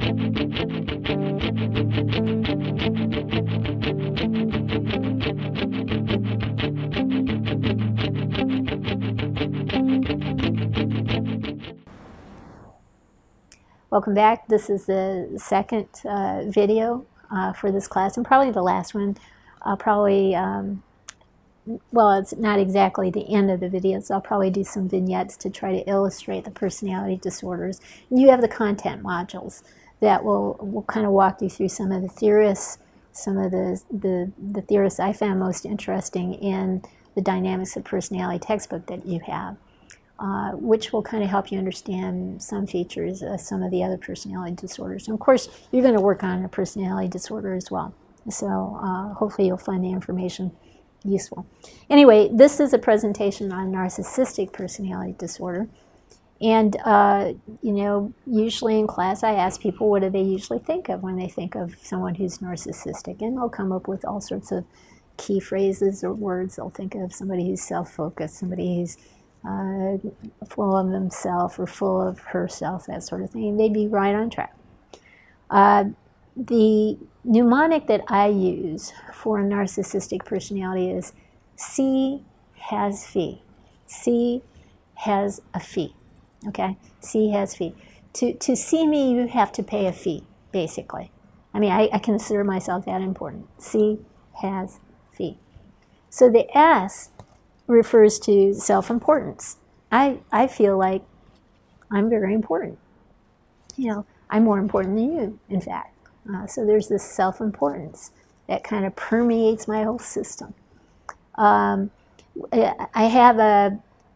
Welcome back. This is the second video for this class, and probably the last one. Well, it's not exactly the end of the video, so I'll probably do some vignettes to try to illustrate the personality disorders. And you have the content modules that will kind of walk you through some of the theorists, some of the theorists I found most interesting in the Dynamics of Personality textbook that you have. Which will kind of help you understand some features of some of the other personality disorders. And of course, you're going to work on a personality disorder as well. So hopefully you'll find the information useful. Anyway, this is a presentation on narcissistic personality disorder. And, you know, usually in class I ask people what do they usually think of when they think of someone who's narcissistic. And they'll come up with all sorts of key phrases or words. They'll think of somebody who's self-focused, somebody who's full of himself or full of herself, that sort of thing. They'd be right on track. The mnemonic that I use for a narcissistic personality is C has fee. C has a fee. Okay? C has fee. To see me, you have to pay a fee, basically. I mean, I consider myself that important. C has fee. So the S refers to self-importance. I feel like I'm very important. You know, I'm more important than you, in fact. So there's this self-importance that kind of permeates my whole system. I have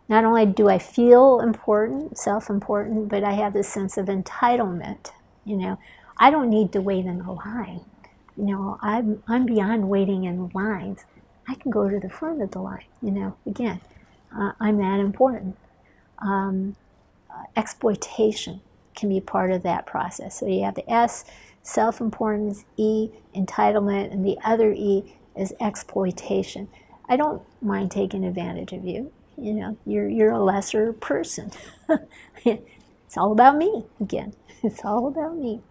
not only do I feel important, self-important, but I have this sense of entitlement. You know, I don't need to wait in a line. You know, I'm beyond waiting in lines. I can go to the front of the line, you know, again, I'm that important. Exploitation can be part of that process. So you have the S, self-importance, E, entitlement, and the other E is exploitation. I don't mind taking advantage of you. You know, you're a lesser person. It's all about me, again. It's all about me.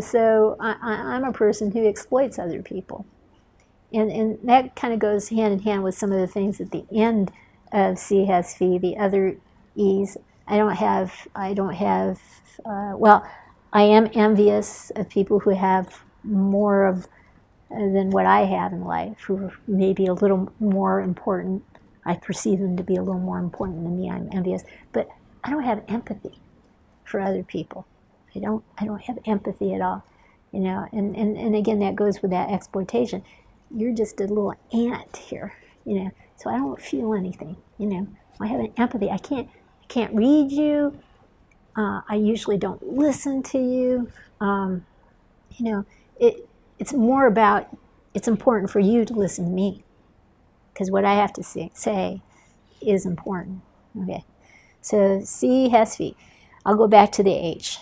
So I'm a person who exploits other people. And that kind of goes hand in hand with some of the things at the end of C has fee, the other E's. Well, I am envious of people who have more of than what I have in life, who are maybe a little more important. I perceive them to be a little more important than me. I'm envious. But I don't have empathy for other people. I don't have empathy at all. You know, and again, that goes with that exploitation. You're just a little ant here, you know, so I don't feel anything, you know. I have an empathy. I can't read you. I usually don't listen to you. You know, it's more about, it's important for you to listen to me, because what I have to say is important. Okay, so C has fee. I'll go back to the H.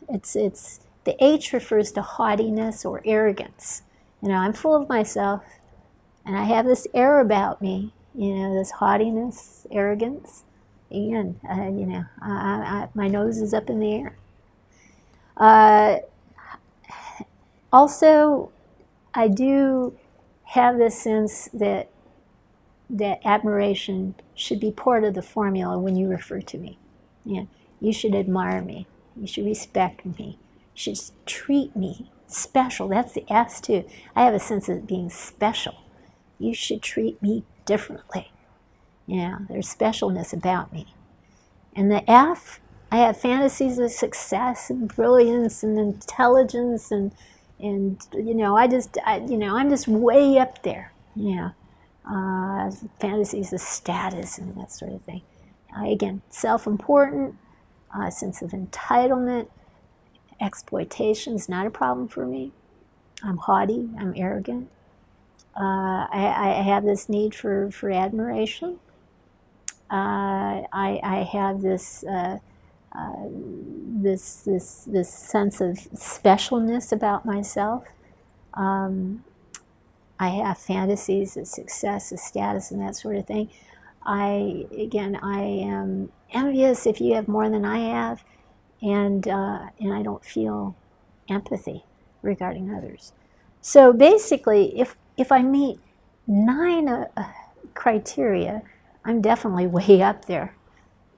The H refers to haughtiness or arrogance. You know, I'm full of myself, and I have this air about me, you know, this haughtiness, arrogance. Again, you know, my nose is up in the air. Also, I do have this sense that admiration should be part of the formula when you refer to me. You know, you should admire me. You should respect me. You should treat me special. That's the S too. I have a sense of being special. You should treat me differently. Yeah, there's specialness about me. And the F, I have fantasies of success and brilliance and intelligence and you know, I'm just way up there. You know, fantasies of status and that sort of thing. Again, self-important, sense of entitlement. Exploitation is not a problem for me. I'm haughty. I'm arrogant. I have this need for admiration. I have this this sense of specialness about myself. I have fantasies of success, of status, and that sort of thing. I am envious if you have more than I have, and I don't feel empathy regarding others. So basically, if I meet 9 criteria, I'm definitely way up there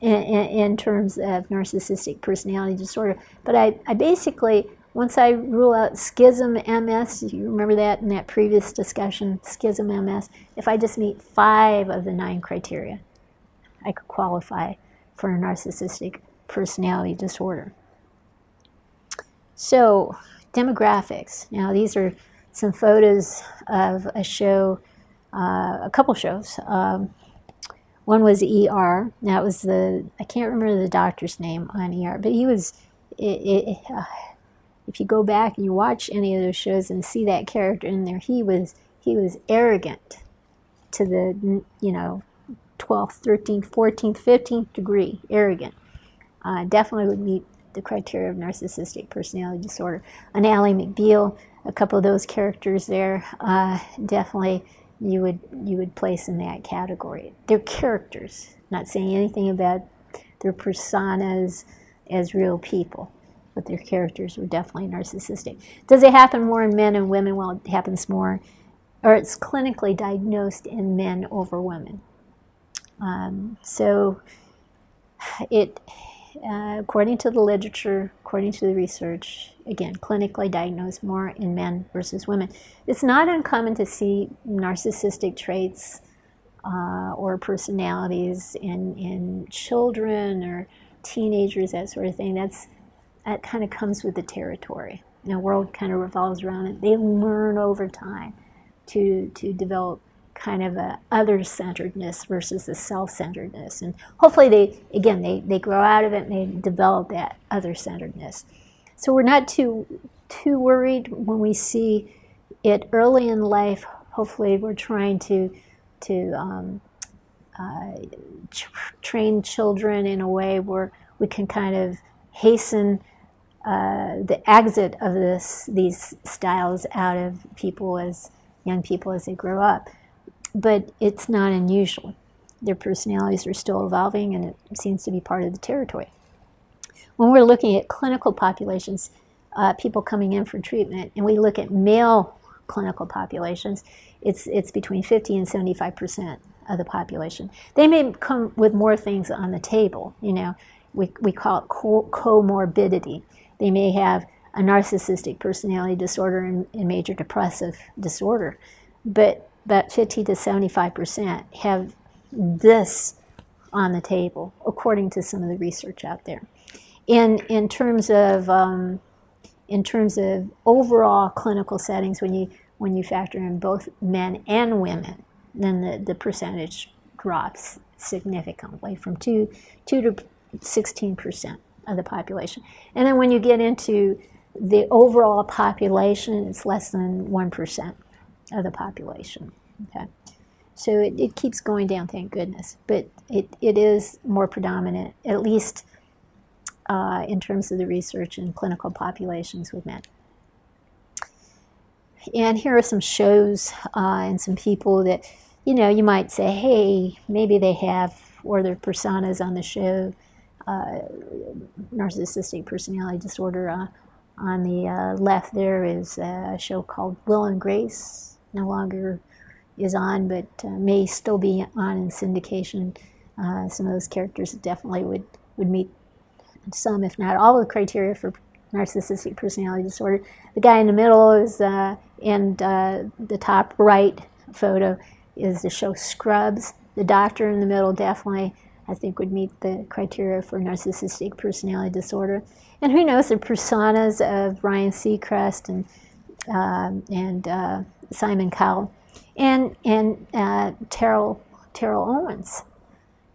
in terms of narcissistic personality disorder. But I basically, once I rule out schism MS, you remember that in that previous discussion, schism MS, if I just meet 5 of the 9 criteria, I could qualify for a narcissistic personality disorder. So, demographics. Now, these are some photos of a show, a couple shows. One was ER. That was I can't remember the doctor's name on ER, but he was, if you go back and you watch any of those shows and see that character in there, he was arrogant to the, 12th, 13th, 14th, 15th degree, arrogant. Definitely would meet the criteria of narcissistic personality disorder. An Ally McBeal, a couple of those characters there, definitely you would place in that category. They're characters, not saying anything about their personas as real people, but their characters were definitely narcissistic. Does it happen more in men and women? Well, it happens more, or it's clinically diagnosed in men over women. So it, according to the literature, according to the research, again, clinically diagnosed more in men versus women. It's not uncommon to see narcissistic traits or personalities in children or teenagers, that sort of thing. That kind of comes with the territory. The world kind of revolves around it. They learn over time to develop kind of a other-centeredness versus the self-centeredness. And hopefully they grow out of it and they develop that other-centeredness. So we're not too worried when we see it early in life. Hopefully we're trying to train children in a way where we can kind of hasten the exit of these styles out of young people as they grow up. But it's not unusual. Their personalities are still evolving, and it seems to be part of the territory. When we're looking at clinical populations, people coming in for treatment, and we look at male clinical populations, it's between 50 and 75% of the population. They may come with more things on the table. We call it comorbidity. They may have a narcissistic personality disorder and major depressive disorder, but 50 to 75% have this on the table, according to some of the research out there. In terms of overall clinical settings, when you factor in both men and women, then the percentage drops significantly from 2 to 16% of the population. And then when you get into the overall population, it's less than 1% of the population. Okay, so it keeps going down, thank goodness, but it is more predominant, at least in terms of the research in clinical populations with men. And here are some shows and some people that you might say, hey, maybe they have, or their personas on the show, narcissistic personality disorder. On the left there is a show called Will and Grace, no longer is on, but may still be on in syndication. Some of those characters definitely would meet some, if not all, of the criteria for narcissistic personality disorder. The guy in the middle is, and the top right photo is the show Scrubs. The doctor in the middle definitely, I think, would meet the criteria for narcissistic personality disorder. And who knows, the personas of Ryan Seacrest and Simon Cowell and Terrell Owens.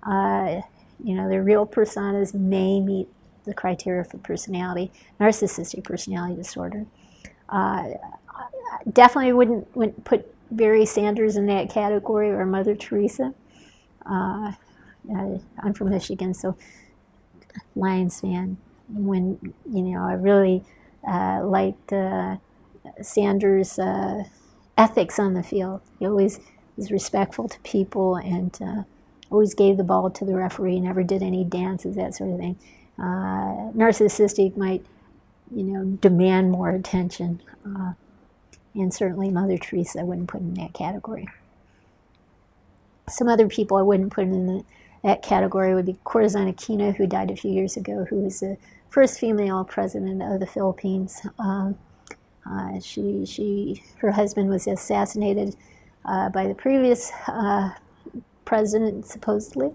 Their real personas may meet the criteria for narcissistic personality disorder. Definitely wouldn't put Barry Sanders in that category, or Mother Teresa. I'm from Michigan, so Lions fan. When I really liked Sanders' ethics on the field. He always was respectful to people and always gave the ball to the referee. Never did any dances, that sort of thing. Narcissistic might demand more attention. And certainly Mother Teresa I wouldn't put in that category. Some other people I wouldn't put in that category would be Corazon Aquino, who died a few years ago, who was the first female president of the Philippines. Her husband was assassinated by the previous president, supposedly.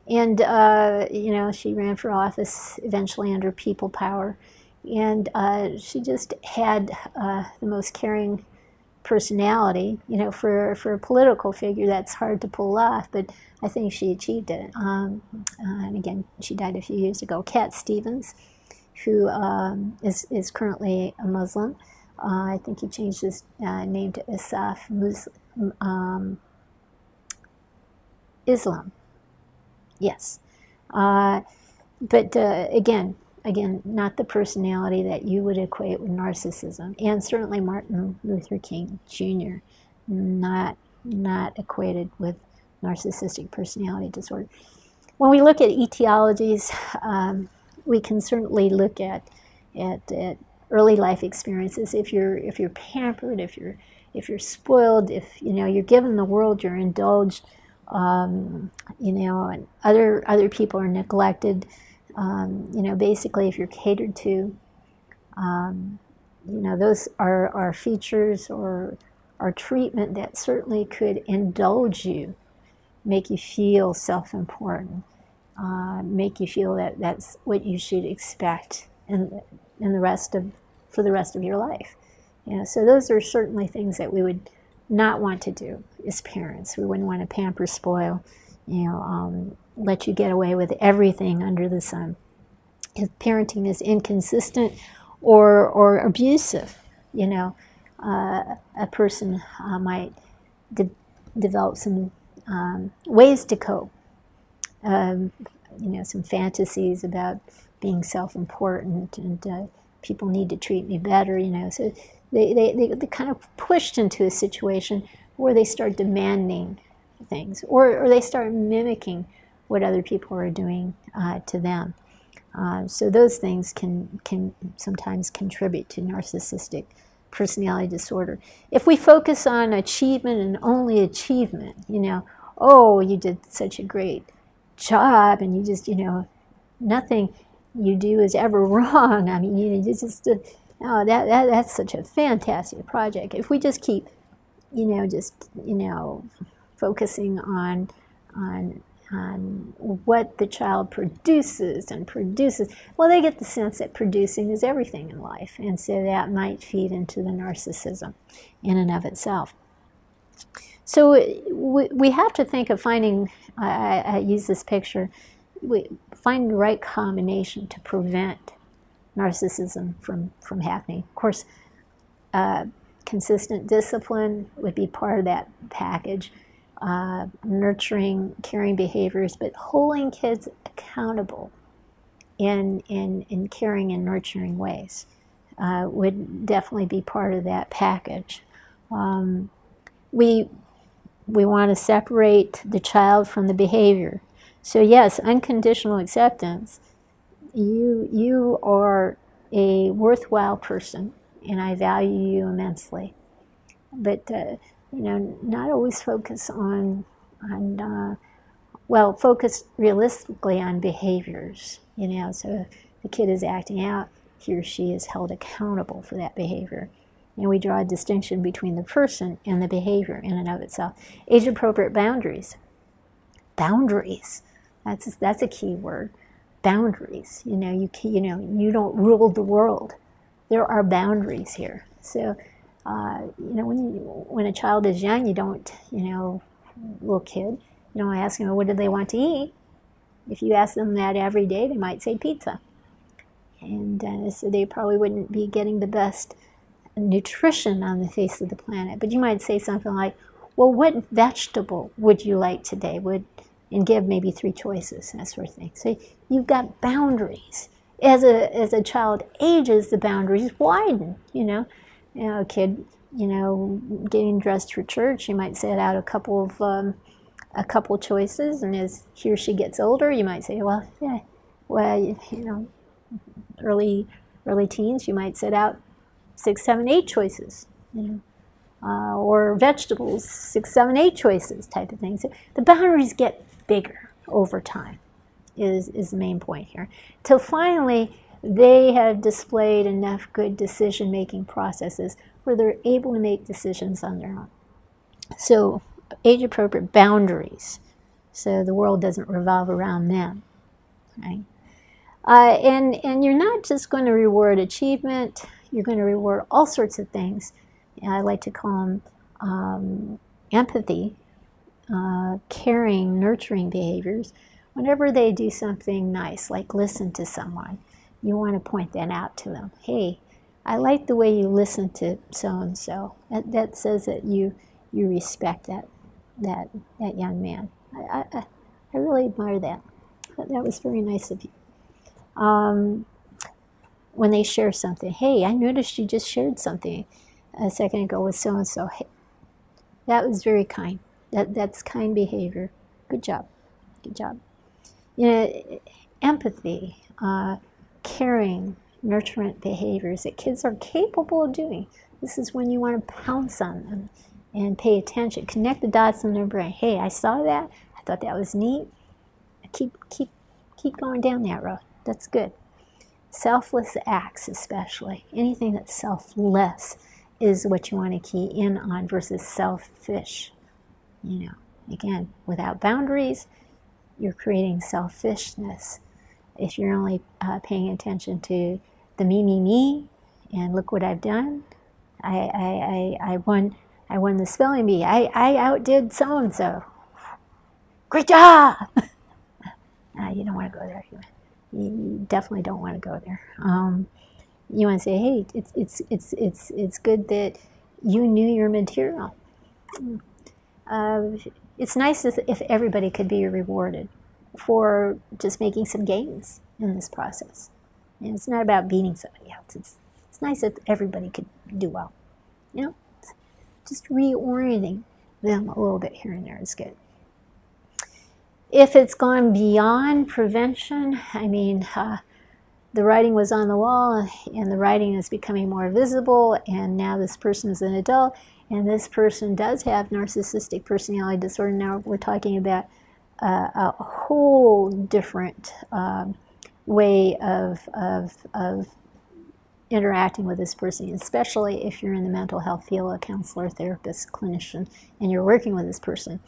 And, she ran for office eventually under people power. And she just had the most caring personality. For a political figure, that's hard to pull off, but I think she achieved it. And again, she died a few years ago. Cat Stevens, who is currently a Muslim. I think he changed his name to Asaf Islam. Yes. But again, not the personality that you would equate with narcissism. And certainly Martin Luther King Jr., not equated with narcissistic personality disorder. When we look at etiologies, we can certainly look at early life experiences. If you're pampered, if you're spoiled, if you're given the world, you're indulged, and other people are neglected. Basically, if you're catered to, those are features or treatment that certainly could indulge you, make you feel self-important, make you feel that that's what you should expect for the rest of your life. So those are certainly things that we would not want to do as parents. We wouldn't want to pamper, spoil, let you get away with everything under the sun. If parenting is inconsistent or abusive, a person might develop some ways to cope. Some fantasies about being self-important and people need to treat me better. So they kind of pushed into a situation where they start demanding things, or they start mimicking what other people are doing to them. So those things can sometimes contribute to narcissistic personality disorder. If we focus on achievement and only achievement, oh, you did such a great job, and you just, nothing you do is ever wrong. I mean, oh, that's such a fantastic project. If we just keep, focusing on what the child produces, well, they get the sense that producing is everything in life, and so that might feed into the narcissism in and of itself. So we have to think of finding, I use this picture, find the right combination to prevent narcissism from happening. Of course, consistent discipline would be part of that package. Nurturing, caring behaviors, but holding kids accountable in caring and nurturing ways would definitely be part of that package. We want to separate the child from the behavior. So yes, unconditional acceptance. You are a worthwhile person, and I value you immensely. But not always focus on focus realistically on behaviors. So if the kid is acting out, he or she is held accountable for that behavior. And we draw a distinction between the person and the behavior in and of itself. Age-appropriate boundaries. Boundaries. That's a key word. Boundaries. You don't rule the world. There are boundaries here. So, when a child is young, you don't, little kid, you don't ask them, what do they want to eat? If you ask them that every day, they might say pizza. And so they probably wouldn't be getting the best nutrition on the face of the planet. But you might say something like, well, what vegetable would you like today? And give maybe 3 choices, that sort of thing. So you've got boundaries. As a child ages, the boundaries widen, a kid, getting dressed for church, you might set out a couple choices, and as he or she gets older, you might say, early early teens, you might set out 6, 7, 8 choices, or vegetables, 6, 7, 8 choices type of thing. So the boundaries get bigger over time is the main point here. Till finally, they have displayed enough good decision-making processes where they're able to make decisions on their own. So age-appropriate boundaries, so the world doesn't revolve around them, right? And you're not just going to reward achievement, you're going to reward all sorts of things. I like to call them empathy, caring, nurturing behaviors. Whenever they do something nice, like listen to someone, you want to point that out to them. Hey, I like the way you listen to so-and-so. That says that you respect that young man. I really admire that. That was very nice of you. When they share something, hey, I noticed you just shared something a second ago with so-and-so. Hey, that was very kind. That's kind behavior. Good job. Good job. Empathy, caring, nurturant behaviors that kids are capable of doing. This is when you want to pounce on them and pay attention. Connect the dots in their brain. Hey, I saw that. I thought that was neat. Keep going down that road. That's good. Selfless acts, especially. Anything that's selfless is what you want to key in on versus selfish. Again, without boundaries, you're creating selfishness. If you're only paying attention to the me, and look what I've done. I won the spelling bee. I outdid so-and-so. Great job! You don't want to go there. You definitely don't want to go there. You want to say, hey, it's good that you knew your material. It's nice if everybody could be rewarded for just making some gains in this process. And it's not about beating somebody else. It's nice if everybody could do well. Just reorienting them a little bit here and there is good. If it's gone beyond prevention, the writing was on the wall and the writing is becoming more visible, and now this person is an adult and this person does have narcissistic personality disorder. Now we're talking about a whole different way of interacting with this person, especially if you're in the mental health field, a counselor, therapist, clinician, and you're working with this person.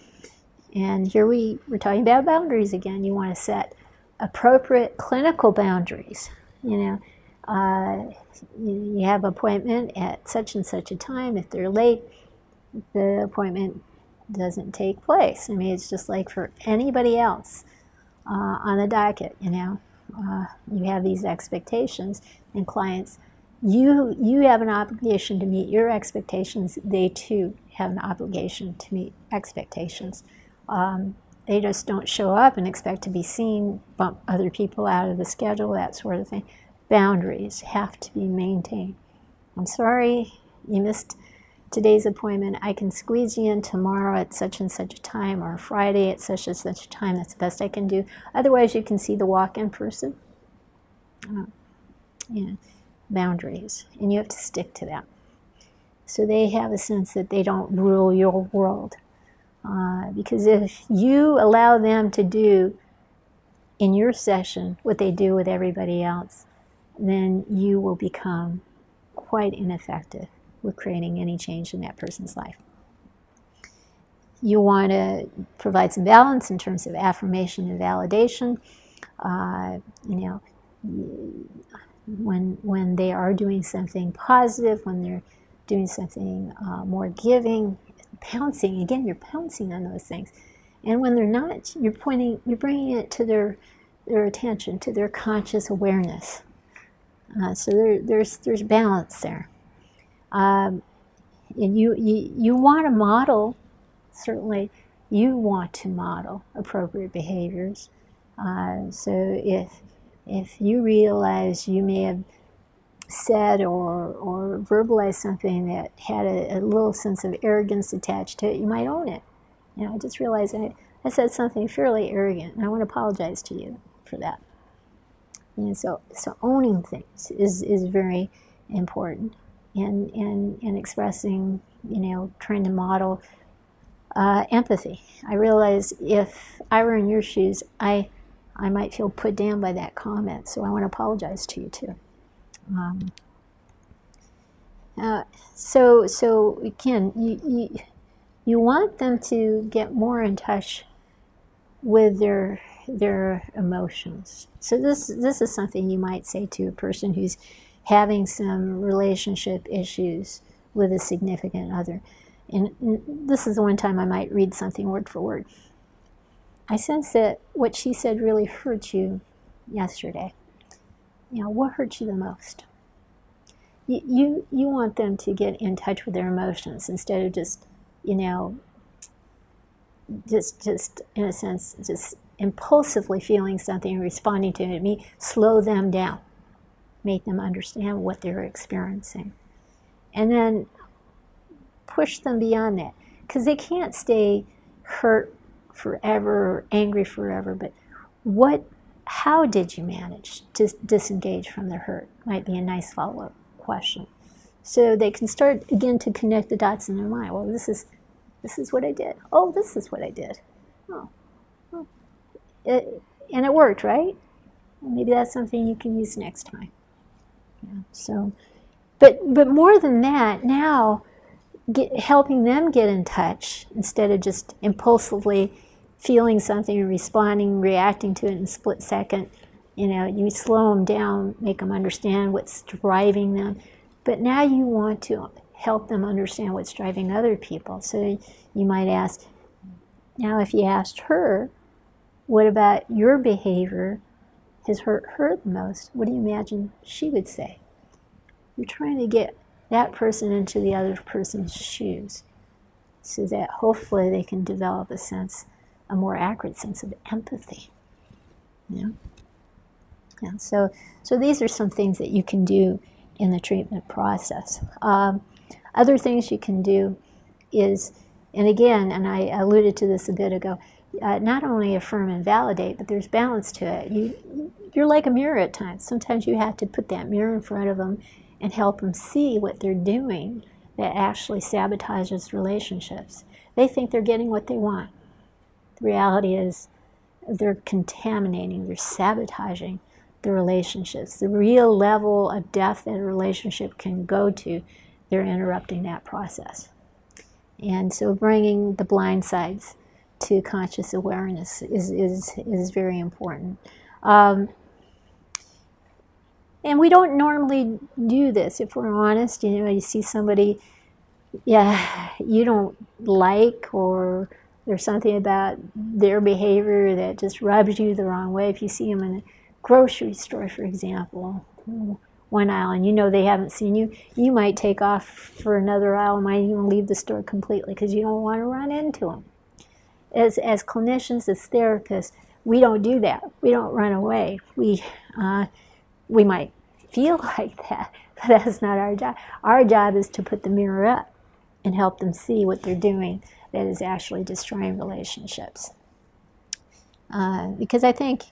And here we're talking about boundaries again. You want to set appropriate clinical boundaries. You have an appointment at such and such a time. If they're late, the appointment doesn't take place. It's just like for anybody else on the docket. You have these expectations, and clients, you have an obligation to meet your expectations. They too have an obligation to meet expectations. They just don't show up and expect to be seen, bump other people out of the schedule, that sort of thing. Boundaries have to be maintained. I'm sorry you missed today's appointment. I can squeeze you in tomorrow at such and such a time, or Friday at such and such a time. That's the best I can do. Otherwise, you can see the walk-in person. Boundaries, and you have to stick to that. So they have a sense that they don't rule your world. Because if you allow them to do in your session what they do with everybody else, then you will become quite ineffective with creating any change in that person's life. You want to provide some balance in terms of affirmation and validation. When they are doing something positive, when they're doing something more giving, pouncing, again, you're pouncing on those things. And when they're not, you're bringing it to their attention, to their conscious awareness. So there's balance there. And you want to model, certainly you want to model appropriate behaviors. So if you realize you may have said or verbalized something that had a little sense of arrogance attached to it, you might own it. I just realized I said something fairly arrogant, and I want to apologize to you for that. And so owning things is very important, and expressing, trying to model empathy. I realize if I were in your shoes, I might feel put down by that comment, so I want to apologize to you too. So again, you want them to get more in touch with their emotions. So this is something you might say to a person who's having some relationship issues with a significant other. And this is the one time I might read something word for word. I sense that what she said really hurt you yesterday. What hurt you the most? You want them to get in touch with their emotions instead of just in a sense, just impulsively feeling something and responding to it. Slow them down, make them understand what they're experiencing, and then push them beyond that, because they can't stay hurt forever or angry forever. But how did you manage to disengage from the hurt? Might be a nice follow-up question, so they can start again to connect the dots in their mind. Well, this is what I did. Oh, this is what I did. Oh. And it worked, right? Well, maybe that's something you can use next time. So, but more than that, now helping them get in touch instead of just impulsively feeling something and responding, reacting to it in a split second. You slow them down, make them understand what's driving them. But now you want to help them understand what's driving other people. So you might ask, now if you asked her, what about your behavior has hurt her the most? What do you imagine she would say? You're trying to get that person into the other person's shoes so that hopefully they can develop a more accurate sense of empathy. So these are some things that you can do in the treatment process. Other things you can do is, and again, and I alluded to this a bit ago, not only affirm and validate, but there's balance to it. You're like a mirror at times. Sometimes you have to put that mirror in front of them and help them see what they're doing that actually sabotages relationships. They think they're getting what they want. The reality is they're contaminating, they're sabotaging the relationships. The real level of depth that a relationship can go to, they're interrupting that process. And so bringing the blind sides to conscious awareness is very important. And we don't normally do this. If we're honest, you see somebody, you don't like, or there's something about their behavior that just rubs you the wrong way. If you see them in a grocery store, for example, one aisle, and they haven't seen you, you might take off for another aisle, might even leave the store completely because you don't want to run into them. As clinicians, as therapists, we don't do that. We don't run away. We might feel like that, but that's not our job. Our job is to put the mirror up and help them see what they're doing that is actually destroying relationships. Because I think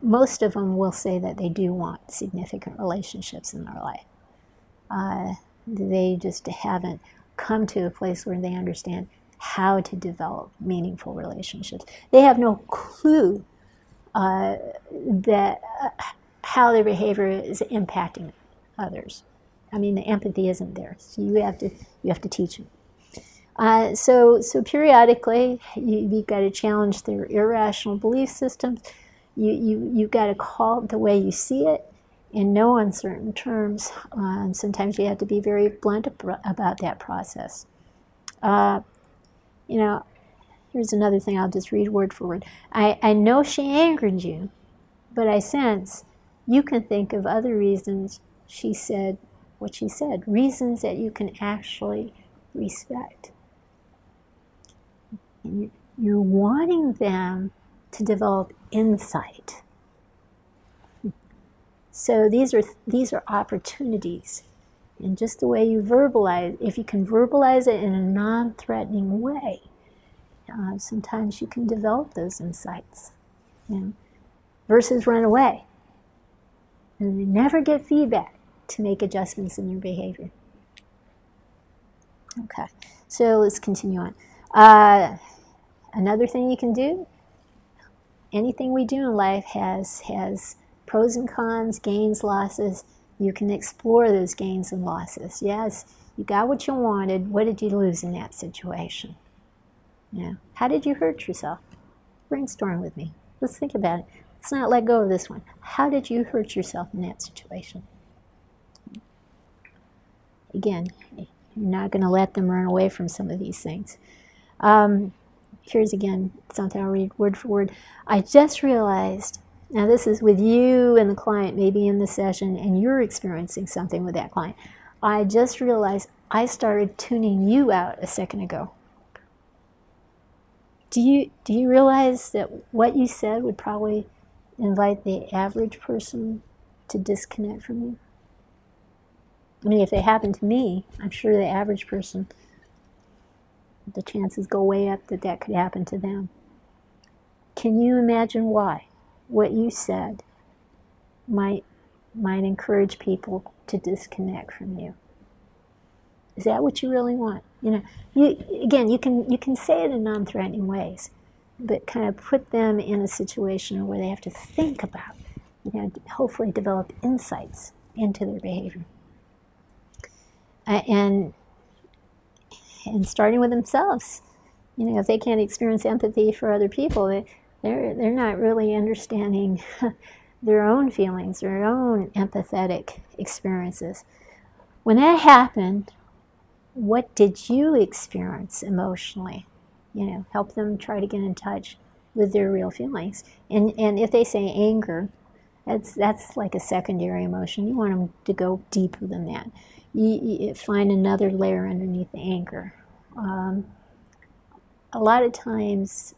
most of them will say that they do want significant relationships in their life. They just haven't come to a place where they understand how to develop meaningful relationships. They have no clue that how their behavior is impacting others. I mean, the empathy isn't there, so you have to teach them. So periodically, you've got to challenge their irrational belief systems. You've got to call it the way you see it in no uncertain terms. And sometimes you have to be very blunt about that process. Here's another thing. I'll just read word for word. I know she angered you, but I sense you can think of other reasons she said what she said, reasons that you can actually respect. And you're wanting them to develop insight. So these are opportunities. And just the way you verbalize, if you can verbalize it in a non-threatening way, sometimes you can develop those insights, versus run away. And they never get feedback to make adjustments in their behavior. Okay, so let's continue on. Another thing you can do, anything we do in life has pros and cons, gains, losses. You can explore those gains and losses. Yes, you got what you wanted. What did you lose in that situation? Yeah. How did you hurt yourself? Brainstorm with me. Let's think about it. Let's not let go of this one. How did you hurt yourself in that situation? Again, you're not going to let them run away from some of these things. Here's again something I'll read word for word. I just realized, now this is with you and the client maybe in the session, and you're experiencing something with that client. I just realized I started tuning you out a second ago. Do you realize that what you said would probably invite the average person to disconnect from you? I mean, if it happened to me, I'm sure the average person, the chances go way up that that could happen to them. Can you imagine why? What you said might encourage people to disconnect from you. Is that what you really want? You can say it in non-threatening ways, but kind of put them in a situation where they have to think about, hopefully develop insights into their behavior. And starting with themselves, if they can't experience empathy for other people, they're not really understanding their own feelings, their own empathetic experiences. When that happened, what did you experience emotionally? Help them try to get in touch with their real feelings. And if they say anger, that's like a secondary emotion. You want them to go deeper than that. You find another layer underneath the anger. A lot of times,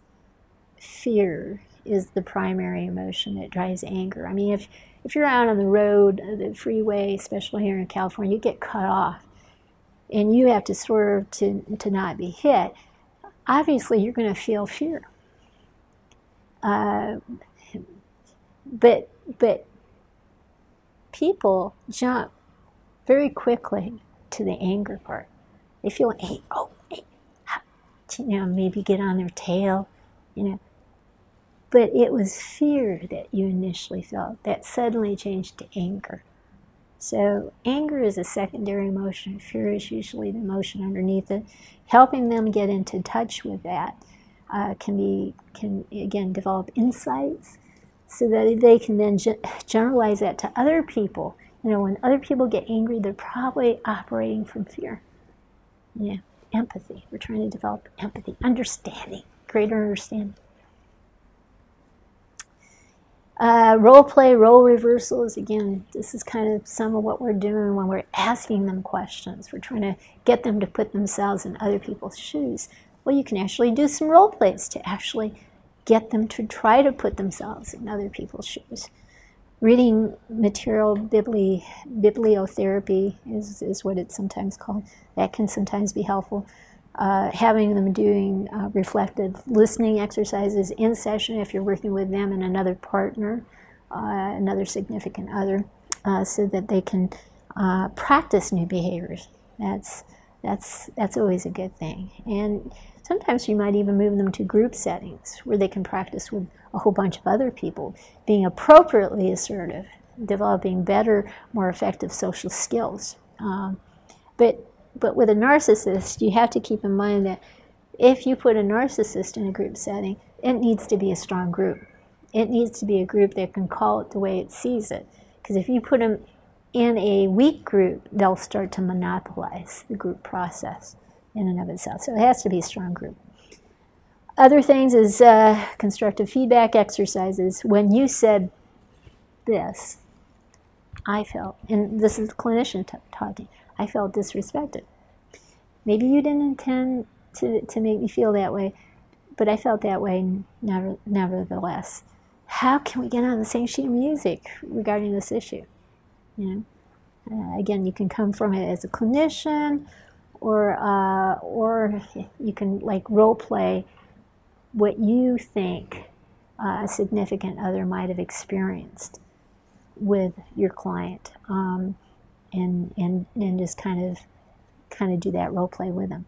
fear is the primary emotion that drives anger. I mean, if you're out on the road, the freeway, especially here in California, you get cut off, and you have to swerve to not be hit, obviously you're going to feel fear. But people jump very quickly to the anger part. They feel, maybe get on their tail, But it was fear that you initially felt that suddenly changed to anger. So anger is a secondary emotion. Fear is usually the emotion underneath it. Helping them get into touch with that can again develop insights so that they can then generalize that to other people. When other people get angry, they're probably operating from fear. Empathy. We're trying to develop empathy, understanding, greater understanding. Role play, role reversals, again, this is kind of some of what we're doing when we're asking them questions. We're trying to get them to put themselves in other people's shoes. Well, you can actually do some role plays to actually get them to try to put themselves in other people's shoes. Reading material, bibliotherapy is what it's sometimes called. That can sometimes be helpful. Having them doing reflective listening exercises in session if you're working with them and another partner, another significant other, so that they can practice new behaviors. That's always a good thing. And sometimes you might even move them to group settings where they can practice with a whole bunch of other people, being appropriately assertive, developing better, more effective social skills. But with a narcissist, you have to keep in mind that if you put a narcissist in a group setting, it needs to be a strong group. It needs to be a group that can call it the way it sees it. Because if you put them in a weak group, they'll start to monopolize the group process in and of itself. So it has to be a strong group. Other things is constructive feedback exercises. When you said this, I felt, and this is the clinician talking, I felt disrespected. Maybe you didn't intend to make me feel that way, but I felt that way nevertheless. How can we get on the same sheet of music regarding this issue? Again, you can come from it as a clinician, or you can like role play what you think a significant other might have experienced. with your client, and just kind of do that role play with them.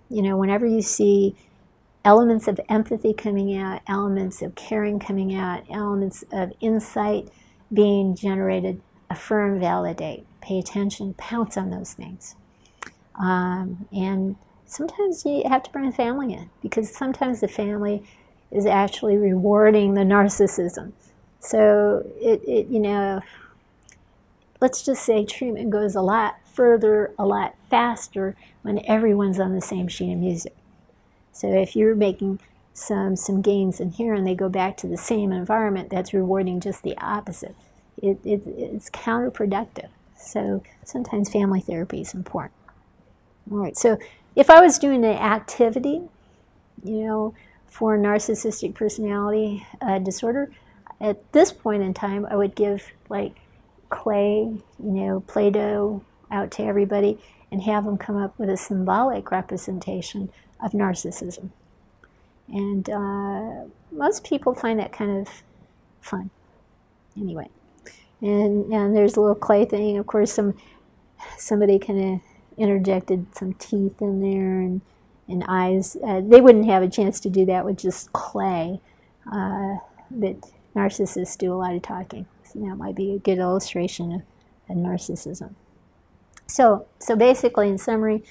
You know, whenever you see elements of empathy coming out, elements of caring coming out, elements of insight being generated, affirm, validate, pay attention, pounce on those things. And sometimes you have to bring the family in, because sometimes the family is actually rewarding the narcissism. So you know, let's just say treatment goes a lot further, a lot faster when everyone's on the same sheet of music. So if you're making some gains in here and they go back to the same environment, that's rewarding just the opposite. It's counterproductive. So sometimes family therapy is important. All right, so if I was doing an activity, you know, for narcissistic personality disorder, at this point in time, I would give like clay, you know, Play-Doh out to everybody and have them come up with a symbolic representation of narcissism. And most people find that kind of fun. Anyway, and there's a little clay thing. Of course, somebody kind of interjected some teeth in there and eyes. They wouldn't have a chance to do that with just clay, but narcissists do a lot of talking. So that might be a good illustration of narcissism. So basically, in summary,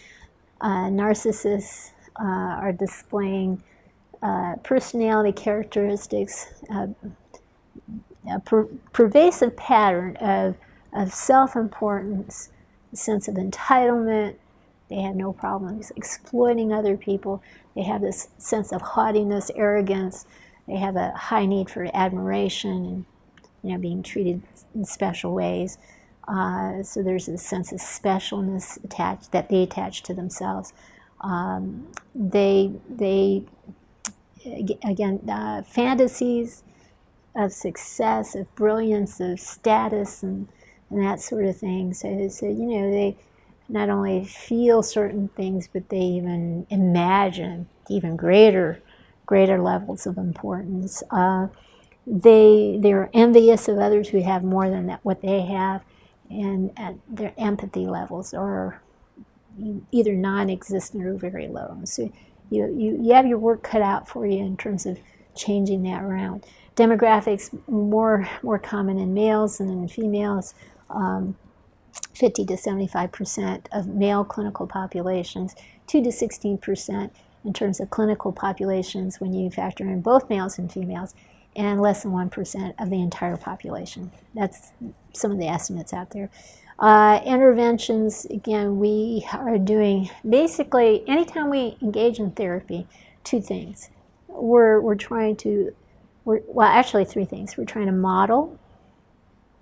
narcissists are displaying personality characteristics, a pervasive pattern of self-importance, a sense of entitlement. They have no problems exploiting other people. They have this sense of haughtiness, arrogance. They have a high need for admiration and, you know, being treated in special ways. So there's a sense of specialness attached that they attach to themselves. Fantasies of success, of brilliance, of status, and that sort of thing. So you know, they not only feel certain things, but they even imagine even greater levels of importance. They're envious of others who have more than what they have, and their empathy levels are either non-existent or very low. So you have your work cut out for you in terms of changing that around. Demographics more common in males than in females. 50 to 75% of male clinical populations, 2 to 16% in terms of clinical populations when you factor in both males and females, and less than 1% of the entire population. That's some of the estimates out there. Interventions, again, we are doing basically, anytime we engage in therapy, two things. We're trying to, well, actually three things. We're trying to model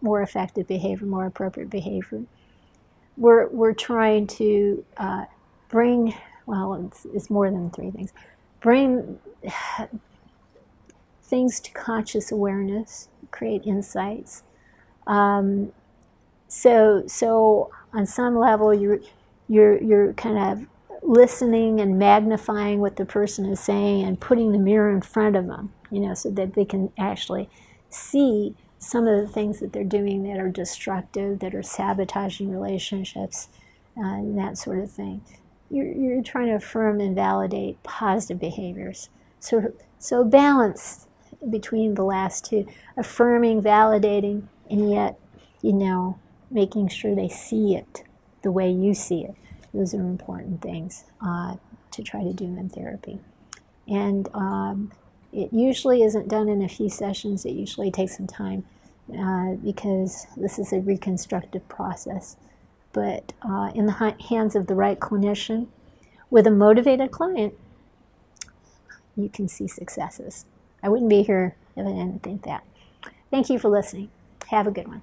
more effective behavior, more appropriate behavior. We're trying to bring, well, it's more than three things. Bring things to conscious awareness, create insights. So on some level, you're kind of listening and magnifying what the person is saying and putting the mirror in front of them, you know, so that they can actually see some of the things that they're doing that are destructive, that are sabotaging relationships, and that sort of thing. You're trying to affirm and validate positive behaviors. So balance between the last two, affirming, validating, and yet, you know, making sure they see it the way you see it. Those are important things to try to do in therapy. And it usually isn't done in a few sessions. It usually takes some time because this is a reconstructive process. But in the hands of the right clinician with a motivated client, you can see successes. I wouldn't be here if I didn't think that. Thank you for listening. Have a good one.